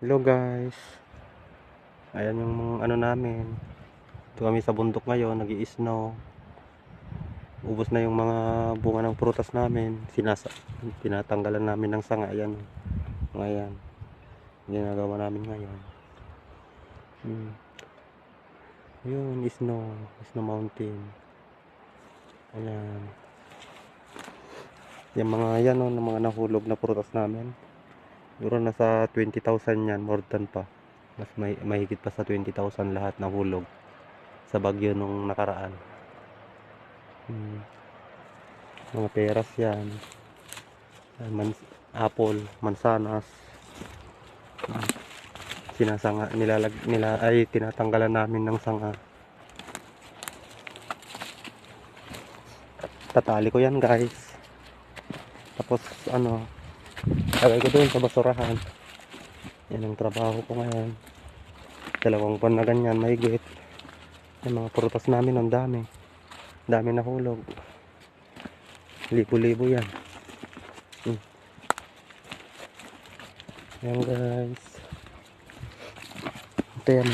Hello guys. Ayan yung mga ano namin. Ito kami sa bundok ngayon, nag-i-snow. Ubos na yung mga bunga ng prutas namin. Tinatanggalan namin ng sanga. Ayan. Ayan. Ginagawa namin ngayon. Yun, snow. Snow mountain. Ayan. Yung mga yan, oh, ng mga nahulog na prutas namin. Siguro nasa 20,000 yan. More than pa. Mas mahigit pa sa 20,000 lahat nahulog sa bagyo nung nakaraan. Mga peras yan. Apple, mansanas. Sinasanga, tinatanggalan namin ng sanga. Tatali ko yan guys. Tapos lagay ko doon sa basurahan. Yan ang trabaho ko ngayon. 2 buwan na ganyan, mahigit. Yung mga prutas namin, ang dami. Dami nahulog. Libo-libo yan. Yan guys. Ito yan.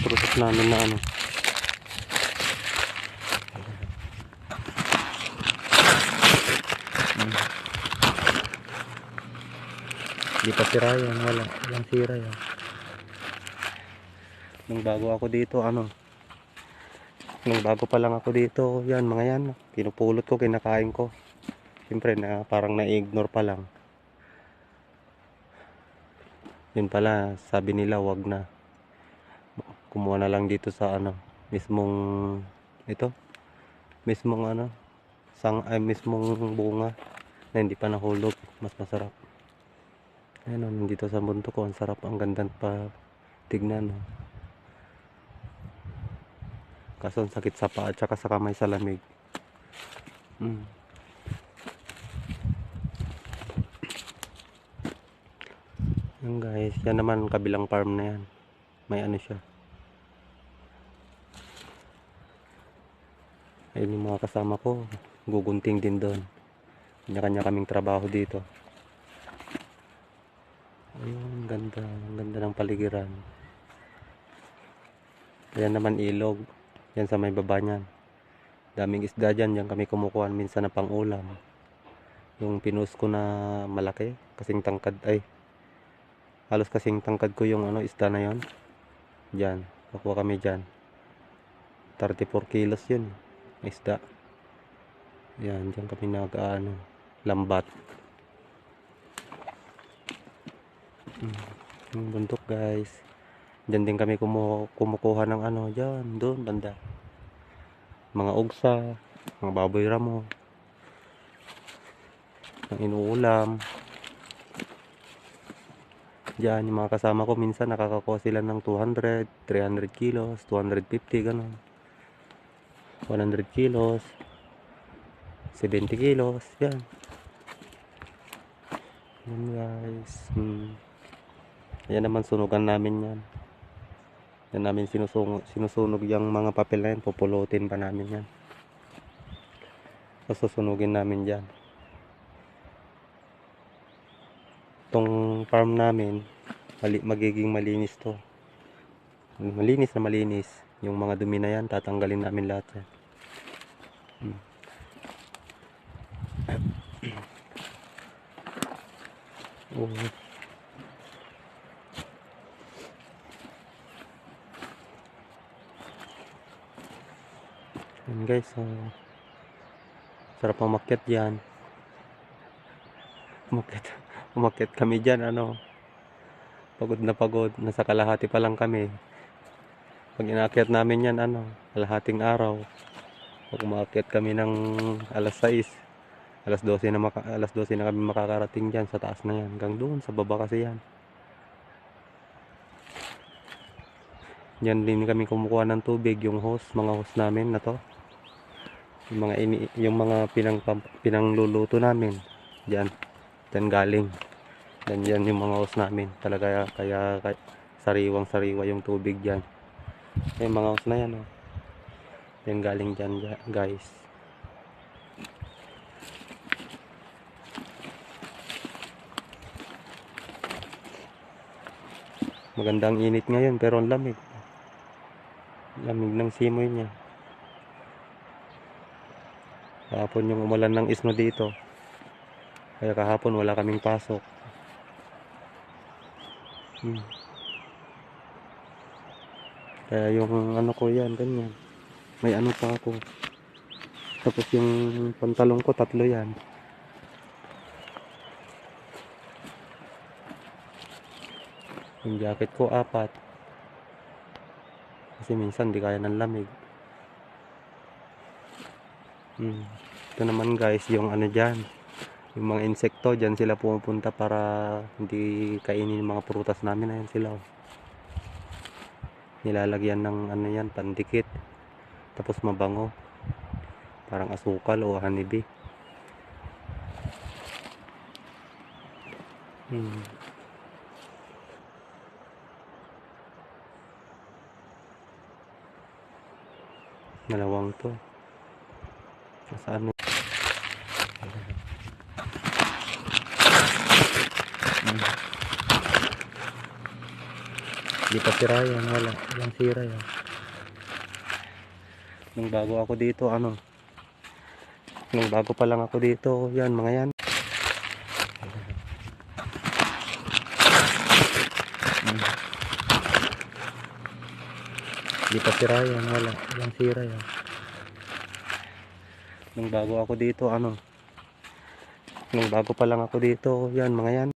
Prutas namin na Di pa sira yan. Walang sira yan. Nung bago ako dito, nung bago pa lang ako dito, yan, mga yan. Pinupulot ko, kinakain ko. Siyempre, parang na-ignore pa lang. Yun pala, sabi nila, wag na. Kumuha na lang dito sa mismong mismong bunga na hindi pa nahulog, mas masarap. Ayun, dito sa bundok ko, ang sarap, ang ganda pa tignan. Kaso ang sakit sa paa at saka sa kamay sa lamig. Yan guys, yan naman kabilang farm na yan. May siya. Ayun yung mga kasama ko, gugunting din doon. Kanya-kanya kaming trabaho dito. Ayun, ganda ng paligiran. Yan naman ilog. Yan sa may baba niyan. Daming isda dyan, yan kami kumukuha minsan na pang-ulam. Yung pinus ko na malaki, kasing tangkad, halos kasing tangkad ko yung isda na yon. Diyan, kukuha kami dyan. 34 kilos yun, isda. Yan, dyan kami lambat. Yung bundok guys. Diyan din kami kumukuha ng dyan, doon, banda. Mga ugsa, mga baboy ramo. Ang inuulam. Diyan, yung mga kasama ko minsan nakakakuha sila ng 200, 300 kilos, 250, gano'n. 100 kilos, 70 kilos, yan. Yan guys. Yan naman sunugan namin yan. Yan namin sinusunog yung mga papel na yan. Pupulutin pa namin yan. So, susunugin namin dyan. Itong farm namin, magiging malinis to. Malinis na malinis. Yung mga dumi na yan, tatanggalin namin lahat yan. Yan guys, sarap umakyat yan. Umakyat kami dyan, pagod na pagod, nasa kalahati pa lang kami. Pag inakyat namin yan, kalahating araw. Pag umakyat kami ng alas 6, alas 12 na kami makakarating dyan sa taas na yan. Hanggang doon, sa baba kasi yan. Yan din kami kumukuha ng tubig, yung mga hose namin na to. Yung mga pinangluluto namin. Diyan galing. Yan yung mga hose namin. Talaga kaya sariwang-sariwa yung tubig diyan. Yung mga hose na yan, yan galing diyan, guys. Magandang init ngayon pero ang lamig. Lamig ng simoy niya. Kahapon yung umulan ng isno dito. Kaya kahapon wala kaming pasok. Kaya yung ano ko yan, ganyan. May ano pa ako. Tapos yung pantalong ko, 3 yan. Yung jacket ko, 4. Kasi minsan di kaya ng lamig. Ito naman guys, yung ano dyan. Yung mga insekto, dyan sila pumupunta para hindi kainin yung mga prutas namin. Ayan sila. Nilalagyan ng ano yan, pandikit. Tapos mabango. Parang asukal o honeybee. Dalawang to. Saan? Di pa sira yan, wala. Walang sira yan. Nung bago ako dito, nung bago pa lang ako dito, yan, mga yan. Di pa sira yan, wala. Walang sira yan. Nung bago ako dito, nung bago pa lang ako dito, yan, mga yan.